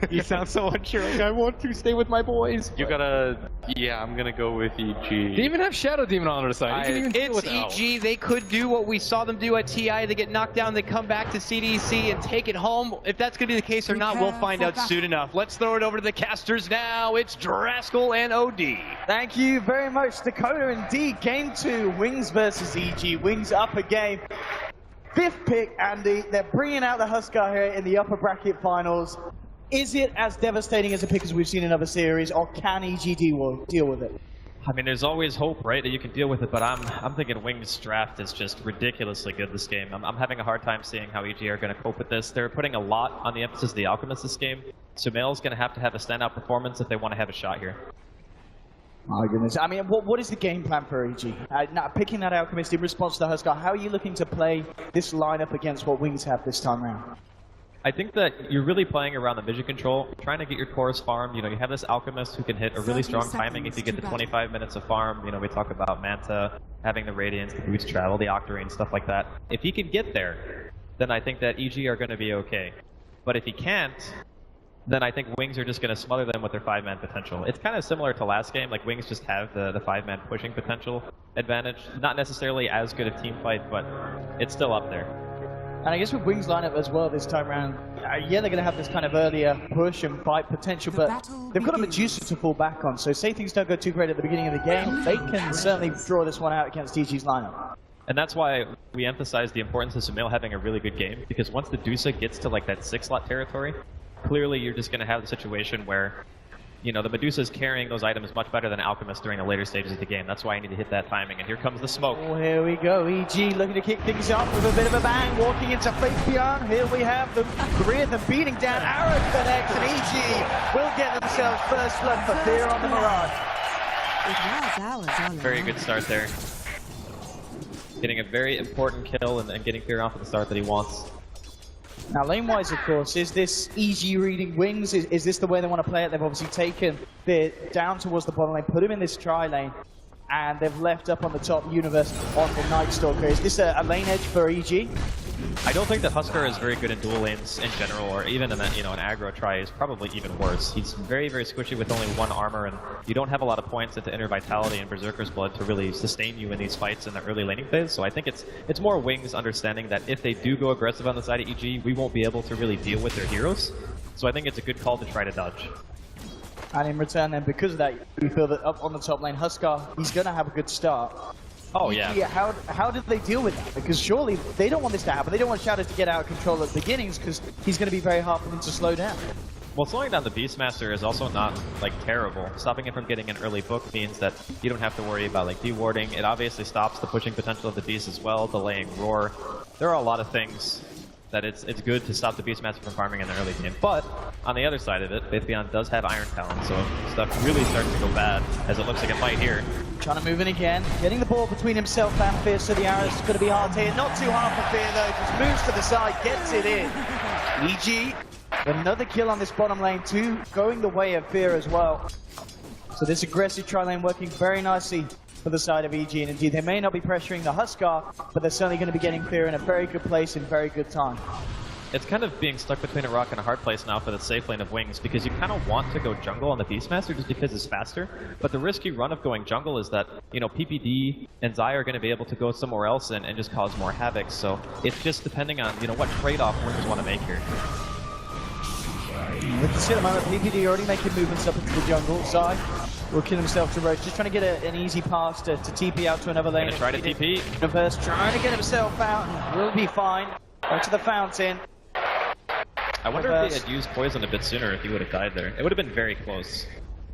You sound so unsure. Like, I want to stay with my boys. You gotta... Yeah, I'm gonna go with EG. They even have Shadow Demon on their side. It's EG. They could do what we saw them do at TI. They get knocked down, they come back to CDC and take it home. If that's gonna be the case or not, we'll find out soon enough. Let's throw it over to the casters now. It's Draskell and OD. Thank you very much, Dakota. Indeed, game 2, Wings versus EG. Wings up a game. 5th pick, Andy. They're bringing out the Huskar here in the upper bracket finals. Is it as devastating as a pick as we've seen in other series, or can EG deal with it? I mean, there's always hope, right, that you can deal with it, but I'm thinking Wings' draft is just ridiculously good this game. I'm having a hard time seeing how EG are going to cope with this. They're putting a lot on the emphasis of the Alchemist this game. Sumail's going to have a standout performance if they want to have a shot here. My goodness. I mean, what is the game plan for EG? Now, picking that Alchemist in response to the Huskar, how are you looking to play this lineup against what Wings have this time around? I think that you're really playing around the vision control, trying to get your cores farmed. You know, you have this Alchemist who can hit a really strong timing if you get to 25 minutes of farm. You know, we talk about Manta, having the Radiance, the boost travel, the Octarine, stuff like that. If he can get there, then I think that EG are going to be okay. But if he can't, then I think Wings are just going to smother them with their 5-man potential. It's kind of similar to last game, like Wings just have the 5-man pushing potential advantage. Not necessarily as good a team fight, but it's still up there. And I guess with Wings lineup as well this time around, yeah, they're going to have this kind of earlier push and fight potential, but they've got a Medusa to fall back on, so say things don't go too great at the beginning of the game, they can certainly draw this one out against EG's lineup. And that's why we emphasize the importance of Sumail having a really good game, because once the Medusa gets to like that 6-slot territory, clearly you're just going to have the situation where, you know, the Medusa is carrying those items much better than Alchemist during the later stages of the game. That's why you need to hit that timing, and here comes the smoke. Oh, here we go. EG looking to kick things off with a bit of a bang, walking into Faith Beyond. Here we have them, 3 of them beating down Arrow Connect, and EG will get themselves first blood for Fear on the Mirage. Very good start there. Getting a very important kill and getting Fear off at the start that he wants. Now, lane-wise, of course, is this EG reading Wings? Is this the way they want to play it? They've obviously taken it down towards the bottom lane, put him in this tri-lane, and they've left up on the top Universe on the Night Stalker. Is this a lane edge for EG? I don't think that Huskar is very good in dual lanes in general, or even in that, you know, an aggro try is probably even worse. He's very, very squishy with only 1 armor, and you don't have a lot of points into Inner Vitality and Berserker's Blood to really sustain you in these fights in the early laning phase. So I think it's more Wings understanding that if they do go aggressive on the side of EG, we won't be able to really deal with their heroes. So I think it's a good call to try to dodge. And in return, then, because of that, you feel that up on the top lane, Huskar, he's going to have a good start. Oh, yeah. How did they deal with that? Because surely they don't want this to happen. They don't want Shadow to get out of control at the beginnings, because he's going to be very hard for them to slow down. Well, slowing down the Beastmaster is also not, like, terrible. Stopping it from getting an early book means that you don't have to worry about, like, dewarding. It obviously stops the pushing potential of the Beast as well, delaying Roar. There are a lot of things that it's good to stop the Beastmaster from farming in the early game. But, on the other side of it, Faith Beyond does have Iron Talon, so if stuff really starts to go bad, as it looks like it might here. Trying to move in again, getting the ball between himself and Fear, so the arrow's going to be hard here. Not too hard for Fear though, just moves to the side, gets it in. EG, another kill on this bottom lane too, going the way of Fear as well. So this aggressive tri-lane working very nicely for the side of EG, and indeed they may not be pressuring the Huskar, but they're certainly going to be getting Fear in a very good place in very good time. It's kind of being stuck between a rock and a hard place now for the safe lane of Wings, because you kind of want to go jungle on the Beastmaster just because it's faster, but the risky run of going jungle is that, you know, PPD and Zai are going to be able to go somewhere else and just cause more havoc, so it's just depending on, you know, what trade-off Wings want to make here. With the at the moment, PPD already making movements up into the jungle. Zai will kill himself to Roach, just trying to get an easy pass to TP out to another lane. Gonna try to TP. Universe trying to get himself out, and will be fine. Back to the fountain. I wonder if they had used poison a bit sooner if he would have died there. It would have been very close.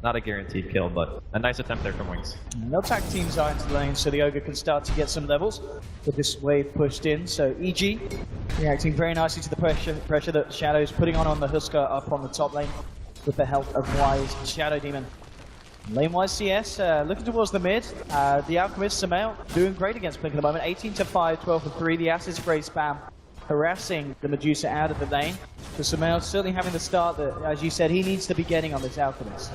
Not a guaranteed kill, but a nice attempt there from Wings. And they'll tag team Zai into the lane so the Ogre can start to get some levels with this wave pushed in. So EG reacting very nicely to the pressure that Shadow's putting on the Huskar up on the top lane with the help of Wise Shadow Demon. Lane-wise CS, looking towards the mid. The Alchemist, Sumail, doing great against Blink at the moment. 18-5, 12-3. The Acid Spray spam harassing the Medusa out of the lane. So Sumail certainly having the start that, as you said, he needs to be getting on this Alchemist.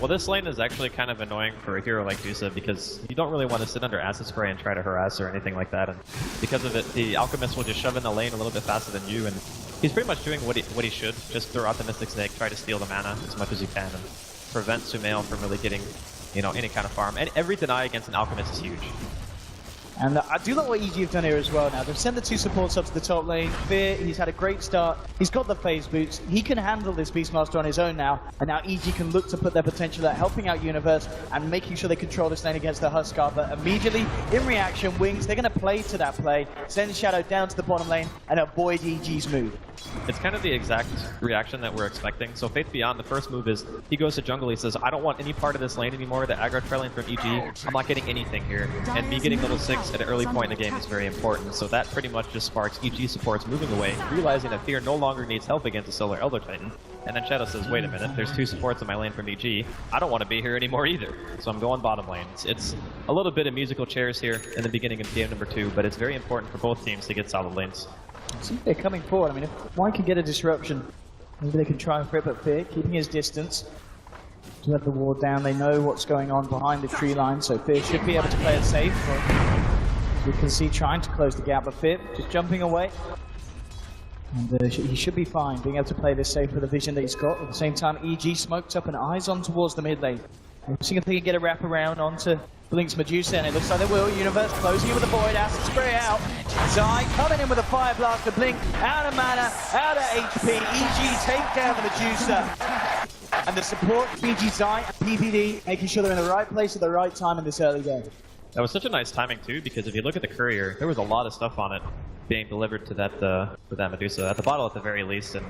Well, this lane is actually kind of annoying for a hero like Dusa because you don't really want to sit under Acid Spray and try to harass or anything like that. And because of it, the Alchemist will just shove in the lane a little bit faster than you, and He's pretty much doing what he should. Just throw out the Mystic Snake, try to steal the mana as much as you can, and prevent Sumail from really getting, you know, any kind of farm. And every deny against an Alchemist is huge. And I do like what EG have done here as well now. They've sent the 2 supports up to the top lane. Fear, he's had a great start. He's got the phase boots. He can handle this Beastmaster on his own now. And now EG can look to put their potential at helping out Universe and making sure they control this lane against the Huskar. But immediately, in reaction, Wings, they're going to play to that play. Send Shadow down to the bottom lane and avoid EG's move. It's kind of the exact reaction that we're expecting. So Faith Beyond, the first move is, he goes to jungle, he says, I don't want any part of this lane anymore, the aggro trailing from EG, I'm not getting anything here. And me getting level 6 at an early point in the game is very important. So that pretty much just sparks EG supports moving away, realizing that Fear no longer needs help against a Solar Elder Titan. And then Shadow says, wait a minute, there's 2 supports in my lane from EG, I don't want to be here anymore either. So I'm going bottom lane. It's a little bit of musical chairs here in the beginning of game number 2, but it's very important for both teams to get solid lanes. See if they're coming forward. I mean, if one can get a disruption, maybe they can try and rip at Fear, keeping his distance. To have the ward down, they know what's going on behind the tree line, so Fear should be able to play it safe. You can see trying to close the gap, but Fear just jumping away. And he should be fine, being able to play this safe with the vision that he's got. At the same time, EG smoked up and eyes on towards the mid lane. We'll see if they can get a wrap around onto Blink's Medusa, and it looks like they will. Universe closing in with the Void, acid spray out. Zai coming in with a Fire Blast to Blink, out of mana, out of HP. EG take down the Medusa. And the support, EG Zai, PPD, making sure they're in the right place at the right time in this early game. That was such a nice timing too, because if you look at the courier, there was a lot of stuff on it being delivered to that Medusa, at the bottle at the very least, and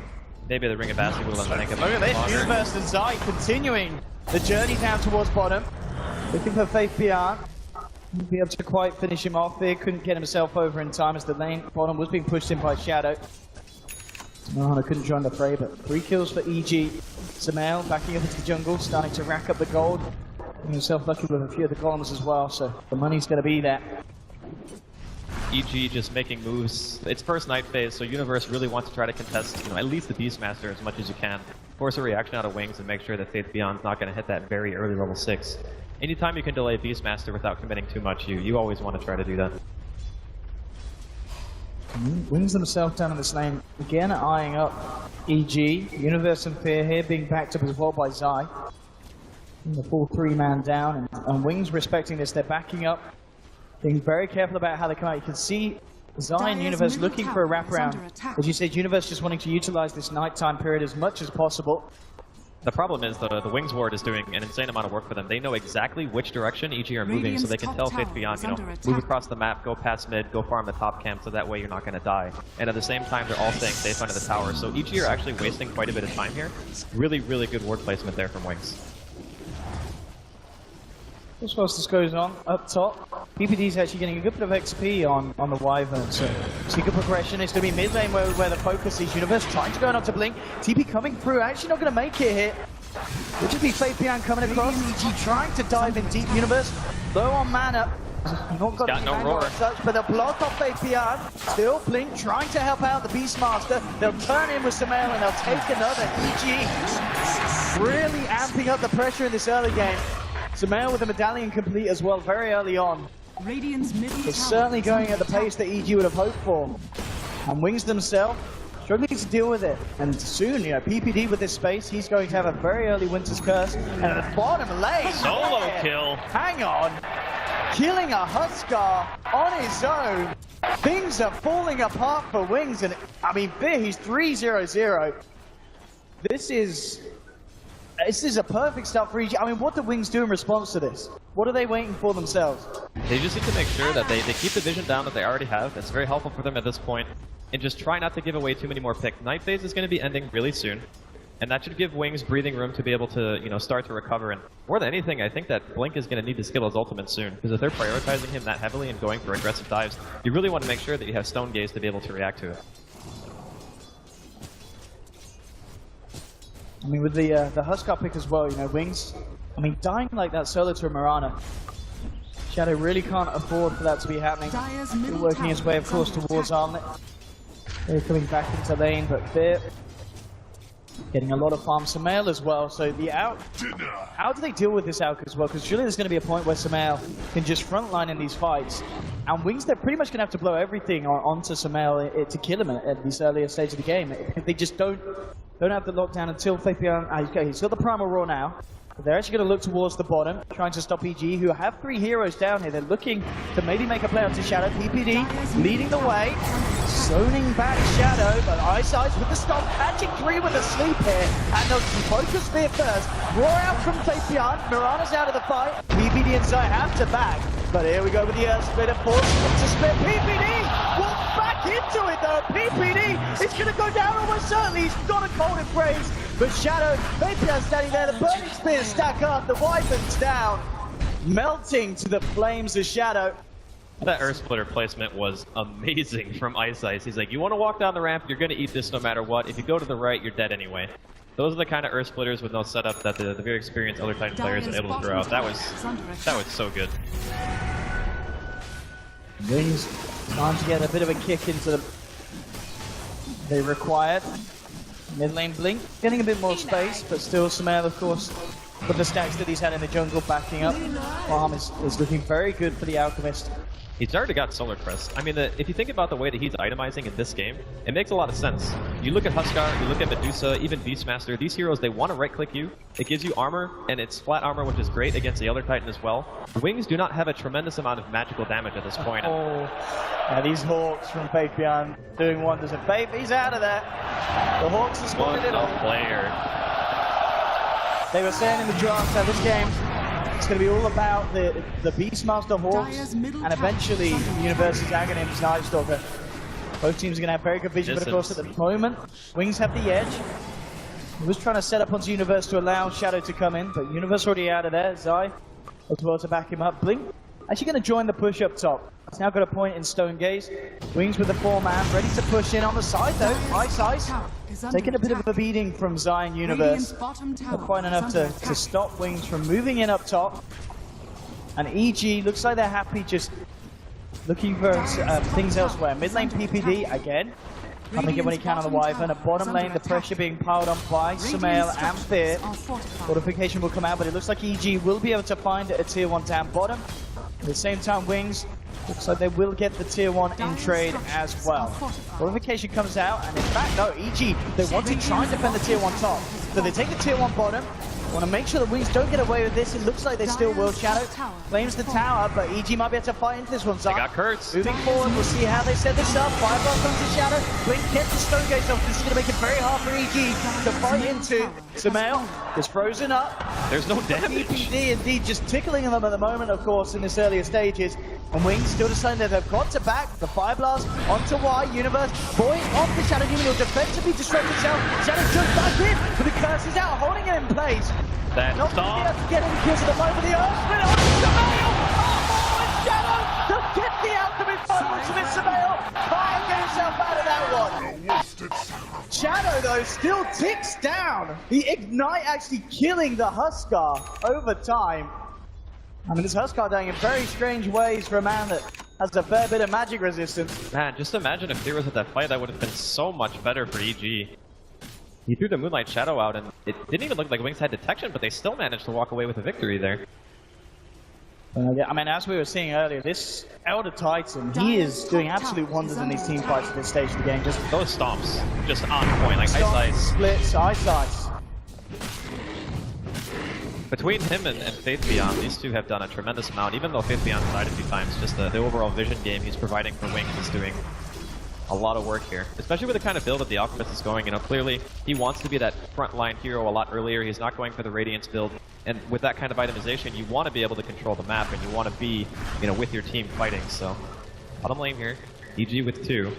maybe the Ring of Acid will then make it. Look at this, Universe and Zai continuing the journey down towards bottom. Looking for Faith Beyond. Won't be able to quite finish him off there. Couldn't get himself over in time as the lane bottom was being pushed in by Shadow. Mahana couldn't join the fray, but 3 kills for EG. Sumail backing up into the jungle, starting to rack up the gold. Getting himself lucky with a few of the golems as well, so the money's going to be there. EG just making moves. It's first night phase, so Universe really wants to try to contest, you know, at least the Beastmaster as much as you can. Force a reaction out of Wings and make sure that Faith Beyond's not going to hit that very early level 6. Anytime you can delay Beastmaster without committing too much, you always want to try to do that. Wings themselves down in this lane, again eyeing up EG. Universe and Fear here being backed up as well by Zai. And the full 3-man down, and Wings respecting this, they're backing up. Being very careful about how they come out. You can see Zai and Universe looking for a wraparound. As you said, Universe just wanting to utilize this nighttime period as much as possible. The problem is the Wings ward is doing an insane amount of work for them. They know exactly which direction EG are moving, so they can tell Faith Beyond, you know, move across the map, go past mid, go farm the top camp, so that way you're not going to die. And at the same time, they're all staying safe under the tower. So EG are actually wasting quite a bit of time here. Really, really good ward placement there from Wings. As far as this goes on, up top, PPD's actually getting a good bit of XP on the Wyvern, so see good progression. It's going to be mid lane where the focus is. Universe trying to go on to Blink. TP coming through, actually not going to make it here. It'll just be Faith Beyond coming across. EG trying to dive in deep. Universe low on mana. Not got no roar as such, but they'll block off Faith Beyond. Still Blink trying to help out the Beastmaster. They'll turn in with Sumail and they'll take another. EG really amping up the pressure in this early game. Sumail with the medallion complete as well very early on. It's certainly going at the pace that EG would have hoped for. And Wings themselves struggling to deal with it. And soon, you know, PPD with this space, he's going to have a very early Winter's Curse. And at the bottom lane, Solo kill. Hang on. Killing a Huskar on his own. Things are falling apart for Wings. And I mean, he's 3-0-0. This is a perfect start for EG. I mean, what do Wings do in response to this? What are they waiting for themselves? They just need to make sure that they keep the vision down that they already have. It's very helpful for them at this point. And just try not to give away too many more picks. Night phase is going to be ending really soon. And that should give Wings breathing room to be able to, you know, start to recover. And more than anything, I think that Blink is going to need to skill his ultimate soon. Because if they're prioritizing him that heavily and going for aggressive dives, you really want to make sure that you have Stone Gaze to be able to react to it. I mean, with the Huskar pick as well, you know, Wings, I mean, dying like that solo to a Mirana. Shadow really can't afford for that to be happening. Still working his way, of course, towards Armlet. They're coming back into lane, but Fear Getting a lot of farm Sumail as well, so the out... How do they deal with this out as well? Because surely there's going to be a point where Sumail can just frontline in these fights. And Wings, they're pretty much going to have to blow everything onto Sumail to kill him at this earlier stage of the game. If they just don't have the lockdown until Fabian... Okay, he's got the Primal Roar now. They're actually going to look towards the bottom, trying to stop EG, who have 3 heroes down here. They're looking to maybe make a play onto Shadow. PPD leading the way, zoning back Shadow, but Ice with the stop, catching 3 with a sleep here, and they'll focus spear first. Roar out from Fabian, Mirana's out of the fight. PPD and Zai have to back, but here we go with the Earth Splitter, forced to split. PPD walks back into it though. PPD is going to go down almost certainly. He's got a cold embrace. But Shadow, Fabian standing there, the burning spears stack up, the Wyvern's down, melting to the flames of Shadow. That Earth Splitter placement was amazing from Ice. He's like, you want to walk down the ramp, you're going to eat this no matter what. If you go to the right, you're dead anyway. Those are the kind of Earth Splitters with no setup that the very experienced other Titan players are able to throw out. That was so good. Wings trying to get a bit of a kick into the... They required. Mid lane Blink, getting a bit more space, but still Sumail, of course, with the stacks that he's had in the jungle backing up. Farm is looking very good for the Alchemist. He's already got Solar Crest. I mean, if you think about the way that he's itemizing in this game, it makes a lot of sense. You look at Huskar, you look at Medusa, even Beastmaster, these heroes, they want to right-click you. It gives you armor, and it's flat armor, which is great against the other Titan as well. Wings do not have a tremendous amount of magical damage at this point. Oh, yeah, these Hawks from Fabian doing wonders. And Faith, he's out of there. The Hawks are spotted it all. Player. They were saying in the draft that this game, it's going to be all about the Beastmaster Hawks and eventually Universe's Aghanim's Night Stalker. Both teams are going to have very good vision, but of course at the moment, Wings have the edge. He was trying to set up onto Universe to allow Shadow to come in, but Universe already out of there. Zai as well to back him up. Blink actually going to join the push up top. He's now got a point in Stone Gaze. Wings with the 4-man, ready to push in on the side though. Ice. Taking a bit of a beating from Zai and Universe. Not quite enough to stop Wings from moving in up top. And EG looks like they're happy just looking for things elsewhere. Mid lane PPD again. Trying to get what he can on the Wyvern. At bottom lane, the pressure being piled on by Sumail and Fear. Fortification will come out, but it looks like EG will be able to find a tier 1 down bottom. At the same time, Wings looks like they will get the tier 1 in trade as well. Fortification comes out, and in fact, no, EG, they want to try and defend the tier 1 top. So they take the tier 1 bottom. Want to make sure the Wings don't get away with this. It looks like they still will. Shadow claims the tower, but EG might be able to fight into this one. They got Kurtz. Moving forward, we'll see how they set this up. Fireball comes to Shadow. Blink gets the Stone Gaze off. This is going to make it very hard for EG to fight into. Sumail is frozen up. There's no damage. PPD indeed just tickling them at the moment, of course, in this earlier stages. And Wings still deciding that they've got to back the Fire Blast onto Y. Universe going off the Shadow Demon. He'll defensively disrupt himself. Shadow jumps back in, but the curse is out, holding it in place. That not going to be able to get any kills at the moment. The Earth Splitter on Sumail! Oh, and Shadow to get the Alchemist onwards with Sumail. Can't get himself out of that one. Shadow, though, still ticks down. The Ignite actually killing the Huskar over time. I mean, this Huskar dying in very strange ways for a man that has a fair bit of magic resistance. Man, just imagine if there was at that fight, that would have been so much better for EG. He threw the Moonlight Shadow out, and it didn't even look like Wings had detection, but they still managed to walk away with a victory there. I mean, as we were seeing earlier, this Elder Titan, he is doing absolute wonders in these team fights at this stage of the game. Just those stomps, just on point, like Ice. Splits, Ice. Between him and Faith Beyond, these two have done a tremendous amount, even though Faith Beyond died a few times. Just the overall vision game he's providing for Wings is doing a lot of work here, especially with the kind of build that the Alchemist is going. You know, clearly he wants to be that frontline hero a lot earlier. He's not going for the Radiance build, and with that kind of itemization, you want to be able to control the map, and you want to be, you know, with your team fighting. So, bottom lane here, EG with 2,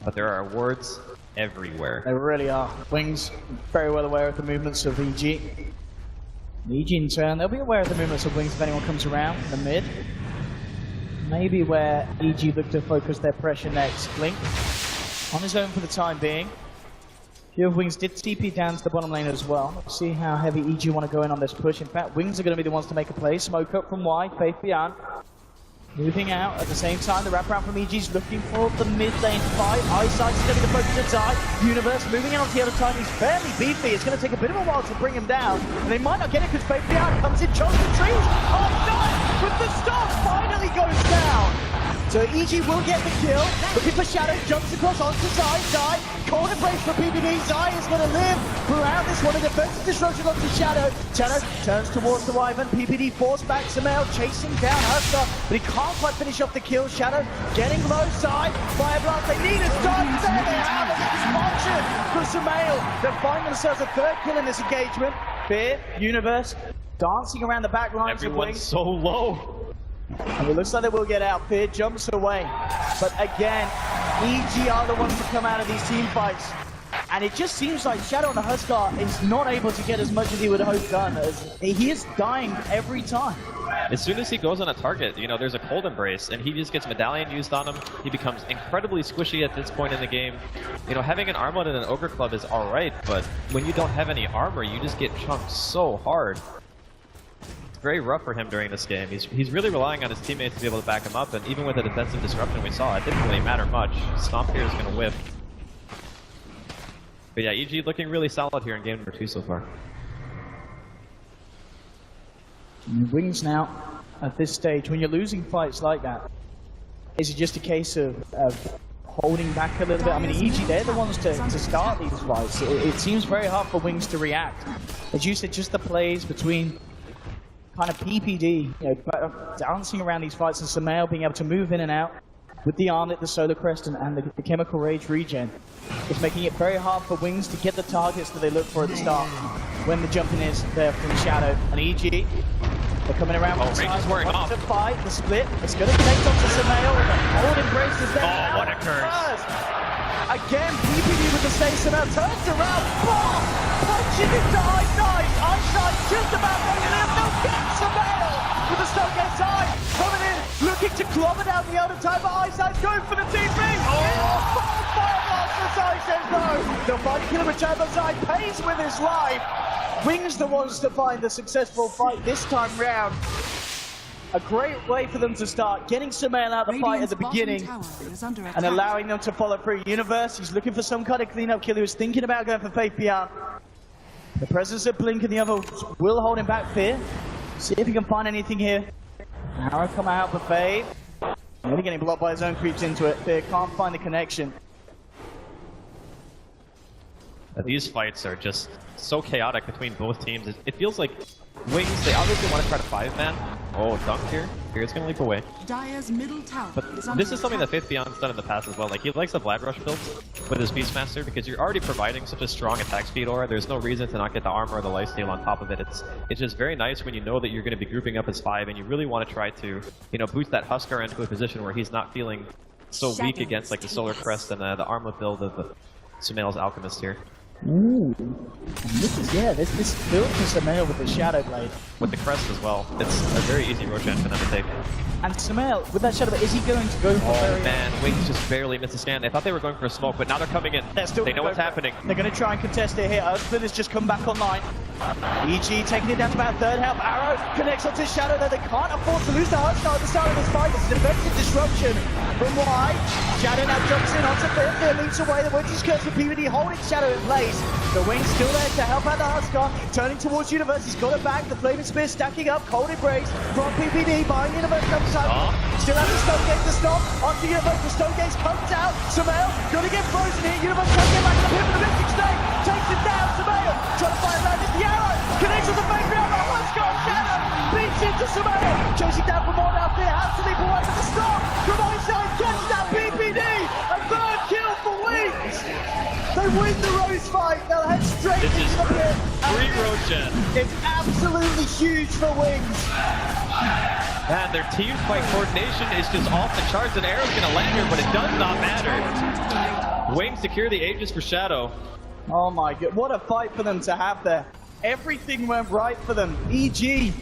but there are wards everywhere. They really are. Wings very well aware of the movements of EG. EG in turn, they'll be aware of the movements of Wings if anyone comes around in the mid. Maybe where EG look to focus their pressure next. Blink on his own for the time being. Few of Wings did TP down to the bottom lane as well. Let's see how heavy EG want to go in on this push. In fact, Wings are going to be the ones to make a play. Smoke up from Y, Faith Beyond. Moving out at the same time, the wraparound from EG's looking for the mid lane fight. Eyesight's going to be the focus to die. Universe moving in onto the other side. He's fairly beefy. It's going to take a bit of a while to bring him down. And they might not get it because Faithfully out comes in, chokes the trees. Oh no! But the stop finally goes down. So EG will get the kill. Looking for Shadow, jumps across onto Zai. Zai, corner break for PBD. Zai is going to live throughout this one. A defensive disruption onto Shadow. Shadow turns towards the Wyvern. PBD forced back Sumail, chasing down Husker, but he can't quite finish off the kill. Shadow getting low. Zai, Fire Blast. They need a start. There they have it. Expansion for Sumail. They're finding themselves a third kill in this engagement. Fear, Universe, dancing around the back lines. Everyone's so low. And it looks like they will get out. Fear jumps away. But again, EG are the ones to come out of these team fights. And it just seems like Shadow on the Huskar is not able to get as much as he would hope done. As he is dying every time. As soon as he goes on a target, you know, there's a cold embrace, and he just gets medallion used on him. He becomes incredibly squishy at this point in the game. You know, having an armlet and an ogre club is alright, but when you don't have any armor, you just get chunked so hard. Very rough for him during this game. He's really relying on his teammates to be able to back him up, and even with the defensive disruption we saw, it didn't really matter much. Stomp here is going to whiff. But yeah, EG looking really solid here in game number 2 so far. Wings now, at this stage, when you're losing fights like that, is it just a case of holding back a little bit? I mean, EG, they're the ones to start these fights. It seems very hard for Wings to react. As you said, just the plays between kind of PPD, you know, dancing around these fights, and Sumail being able to move in and out with the Armlet, the Solar Crest, and the Chemical Rage regen. It's making it very hard for Wings to get the targets that they look for at the start when the jumping is there from Shadow. And EG, they're coming around from the side. Rage is wearing off. To fight, the split, it's going to connect onto Sumail, and the hold embrace is there. Oh, what a curse. Again, PPD with the save. Sumail turns around, boom! Punching into Eyesight. Eyesight just about making it. No, get Sumail with the stone gets high. Coming in, looking to clobber down the other time, but Eyesight's going for the TP. Oh! Fire blast for Zai says no. They'll find a killer return, but Zai pays with his life. Wings the ones to find the successful fight this time round. A great way for them to start, getting Sumail out of the fight at the beginning and allowing them to follow through. Universe, he's looking for some kind of cleanup kill. He was thinking about going for Faith PR. The presence of Blink and the other will hold him back. Fear, see if he can find anything here. Arrow come out for Faith. Only getting blocked by his own creeps into it. Fear can't find the connection. These fights are just so chaotic between both teams. It feels like Wings, they obviously want to try to 5-man. Oh, dunk here. Fear's going to leap away. Dire's middle tower But this is something that Faith Beyond's done in the past as well. Like, he likes the Vlad Rush builds with his Beastmaster because you're already providing such a strong attack speed aura. There's no reason to not get the armor or the lifesteal on top of it. It's just very nice when you know that you're going to be grouping up as 5 and you really want to try to, you know, boost that Huskar into a position where he's not feeling so weak against like the Solar Crest and the armlet build of Sumail's Alchemist here. Ooh. And this is, yeah, this build for Sumail with the Shadow Blade. With the crest as well. It's a very easy Roshan for them to take. And Sumail, with that Shadow Blade, is he going to go for man, Wings just barely missed a scan. They thought they were going for a smoke, but now they're coming in. They know what's happening. They're going to try and contest it here. Earthsplit has just come back online. EG taking it down to about third health. Arrow connects onto Shadow, though they can't afford to lose the Huskar at the start of this fight. It's a defensive disruption from Y. Shadow now jumps in onto Fear. Fear leaps away. The Witch's Curse for PvD holding Shadow in place. The Wing's still there to help out the Huskar. Turning towards Universe. He's got it back. The Flaming Spear stacking up. Cold Embrace from PvD. Behind Universe comes out. Still has the Stone Gate to stop. Onto Universe. The Stone Gate comes out. Sumail gonna get frozen here. Universe trying to get back to the pit with the Mystic Snake. Takes it down. Sumail trying to find around it. The arrow connects with the fake round. The Huskar Shadow beats into Sumail. Chasing down from all out there. Has to leap away with the stop. From Eyesight gets that PPD. A third kill for Wings. They win the Rose fight. They'll head straight into the pit. Free Roshan. It's absolutely huge for Wings. Man, their team fight coordination is just off the charts. An arrow's gonna land here, but it does not matter. Wings secure the Aegis for Shadow. Oh my god, what a fight for them to have there. Everything went right for them. EG,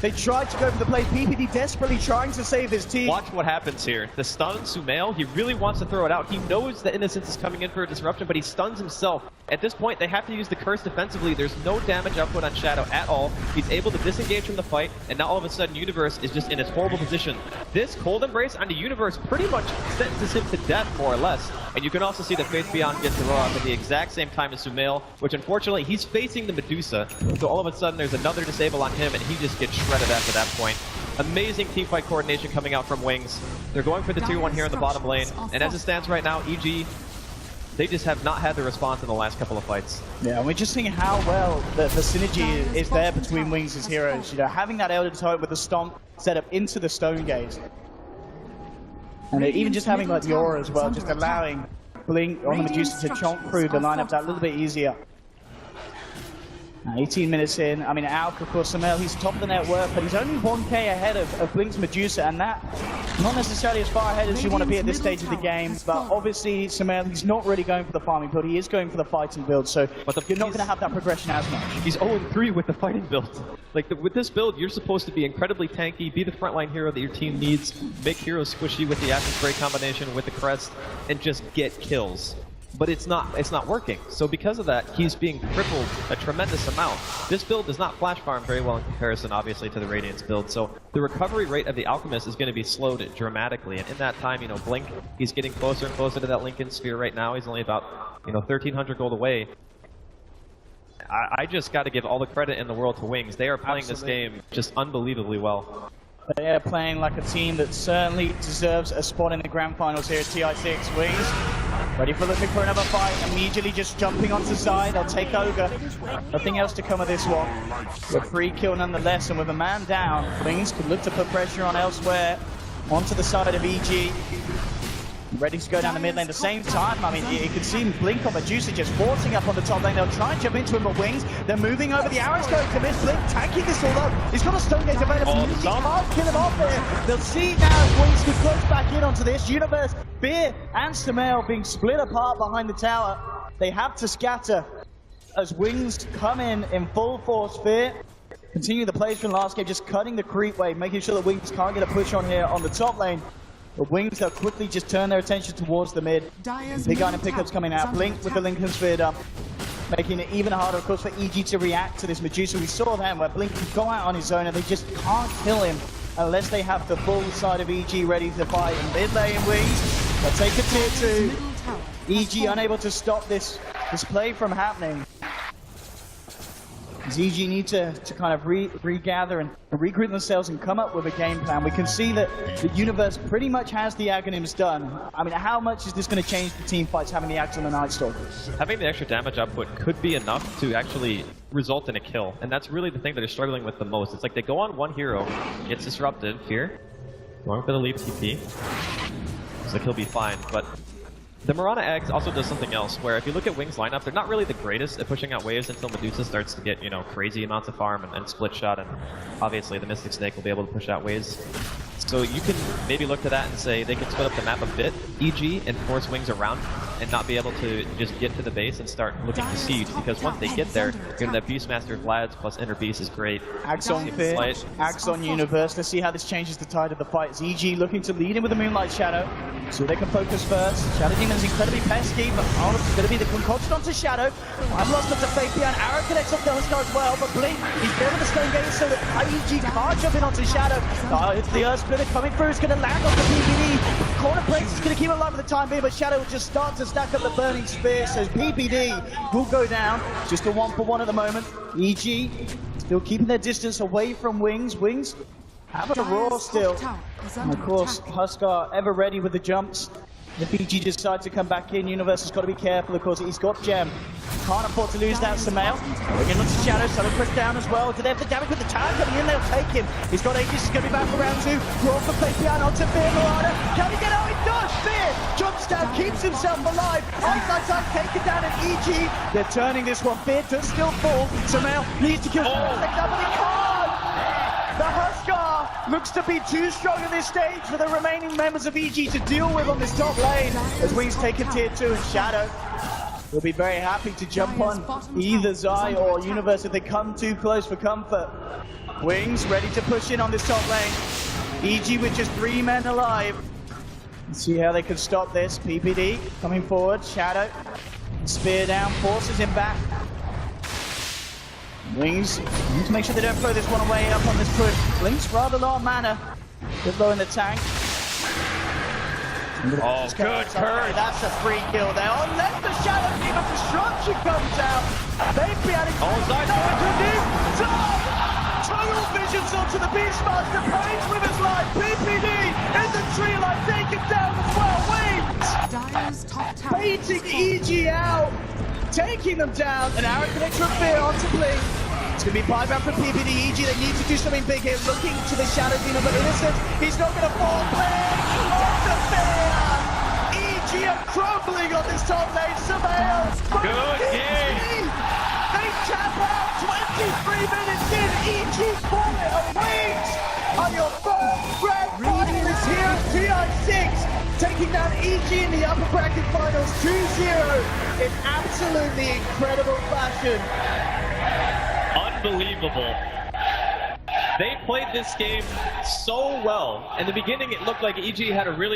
they tried to go for the play. PPD desperately trying to save his team. Watch what happens here. The stun Sumail, he really wants to throw it out. He knows that Innocence is coming in for a disruption, but he stuns himself. At this point, they have to use the curse defensively. There's no damage output on Shadow at all. He's able to disengage from the fight, and now all of a sudden Universe is just in this horrible position. This Cold Embrace onto Universe pretty much sentences him to death, more or less. And you can also see that Faith Beyond gets the roll up at the exact same time as Sumail, which unfortunately, he's facing the Medusa. So all of a sudden, there's another disable on him, and he just gets shredded after that point. Amazing teamfight coordination coming out from Wings. They're going for the 2-1 here in the bottom lane. And as it stands right now, EG, they just have not had the response in the last couple of fights. Yeah, and we're just seeing how well the synergy is there between Wings' heroes. You know, having that Elder Turret with the Stomp set up into the Stone Gaze. And even just having like the Aura as well, just allowing Blink on the Medusa to chomp through the lineup that little bit easier. 18 minutes in. I mean, Alk, of course, Sumail, he's top of the net worth, but he's only 1k ahead of Blink's Medusa, and that not necessarily as far ahead as you want to be at this stage of the game. But obviously, Sumail, he's not really going for the farming build, he is going for the fighting build, so you're not going to have that progression as much. He's 0-3 with the fighting build. Like, with this build, you're supposed to be incredibly tanky, be the frontline hero that your team needs, make heroes squishy with the Acid Spray combination, with the Crest, and just get kills. But it's not working. So because of that, he's being crippled a tremendous amount. This build does not flash farm very well in comparison, obviously, to the Radiance build. So the recovery rate of the Alchemist is going to be slowed dramatically. And in that time, you know, Blink, he's getting closer and closer to that Lincoln Sphere right now. He's only about, 1,300 gold away. I just got to give all the credit in the world to Wings. They are playing this game just unbelievably well. They are playing like a team that certainly deserves a spot in the grand finals here at TI6. Wings ready for looking for another fight, immediately just jumping onto Zai. They'll take Ogre. Nothing else to come of this one. A free kill nonetheless, and with a man down, Wings could look to put pressure on elsewhere, onto the side of EG. Ready to go down the mid lane at the same time. I mean, you can see Blink on Medusa just forcing up on the top lane. They'll try and jump into him, but Wings, they're moving over. The arrow's going to miss. Blink tanking this all up. He's got a Stone Gate available. He can't kill him off there. They'll see now if Wings can close back in onto this. Universe, Beer, and Sumail being split apart behind the tower. They have to scatter as Wings come in full force. Fear continue the plays from last game, just cutting the creep wave, making sure that Wings can't get a push on here on the top lane. But Wings, they'll quickly just turn their attention towards the mid. Big iron pickups coming out. Blink with the Lincoln Sphere up, making it even harder, of course, for EG to react to this Medusa. We saw them where Blink can go out on his own and they just can't kill him unless they have the full side of EG ready to fight. And mid lane, Wings, they'll take a tier 2. EG unable to stop this play from happening. As EG need to kind of regather and regroup themselves and come up with a game plan. We can see that the Universe pretty much has the Aghanims done. I mean, how much is this going to change the team fights, having the Axe on the Nightstalker? Having the extra damage output could be enough to actually result in a kill. And that's really the thing that they're struggling with the most. It's like they go on one hero, gets disrupted, Fear, going for the leap TP. Looks like he'll be fine, but the Mirana Eggs also does something else, where if you look at Wings' lineup, they're not really the greatest at pushing out waves until Medusa starts to get, crazy amounts of farm and split shot, and obviously the Mystic Snake will be able to push out waves. So you can maybe look to that and say they can split up the map a bit, EG, and force Wings around, and not be able to just get to the base and start looking to siege, because once they get there, you're gonna have Beastmaster Vlad's plus Inner Beast is great. Axe on Fear, Axe on Universe. Let's see how this changes the tide of the fight. It's EG looking to lead in with the Moonlight Shadow, so they can focus first. Shadow Demon's incredibly pesky, but it's going to be the concoction onto Shadow. I'm lost onto Faith Beyond. Arrow connects off the Huskar as well, but Blink, he's building the Stone Gate so that EG can't jump in onto Shadow. It's the Earth Splitter coming through. It's going to land on the PPD. Corner Place is going to keep it alive for the time being, but Shadow will just start to stack up the Burning Spear, so PPD will go down. Just a 1-for-1 at the moment. EG still keeping their distance away from Wings. Wings having a roar still. And of course, Huskar ever ready with the jumps. If EG decide to come back in, Universe has got to be careful, of course. He's got Gem. Can't afford to lose that Sumail. Again, looks to Shadow. Summon press down as well. Do they have the damage with the tower coming in? They'll take him. He's got Aegis. He's going to be back for round 2. Roar for Faith Beyond onto Fear Marauder. Can he get out? He does! Fear jumps down, keeps himself alive. Eyesight time taken down at EG. They're turning this one. Fear does still fall. Sumail needs to kill but he can't! The Huskar looks to be too strong at this stage for the remaining members of EG to deal with on this top lane. As Wings take a tier 2 and Shadow will be very happy to jump on either Zai or Universe if they come too close for comfort. Wings ready to push in on this top lane. EG with just 3 men alive. Let's see how they can stop this. PPD coming forward. Shadow Spear down, forces him back. Wings need to make sure they don't throw this one away up on this push. Blink's rather low on mana. Good low in the tank. Oh, good curse. That's a free kill there. Oh, let the Shadow Demon Destruction comes out. They've been adding Total visions onto the Beastmaster. Pains with his life. PPD in the tree line. Take him down as well. Wings baiting EG out. Taking them down. An arrow connector of fear onto Blink. It's going to be buyback from PPD. EG, they need to do something big here. Looking to the Shadow Demon, but Innocent, he's not going to fall. Blink off the fear. EG are crumbling on this top lane. Surveyor. Good game. They tap out 23 minutes in. EG for it. And Wings on your first grand finals here at TI6. Taking down EG in the upper bracket finals 2-0 in absolutely incredible fashion. Unbelievable. They played this game so well. In the beginning, it looked like EG had a really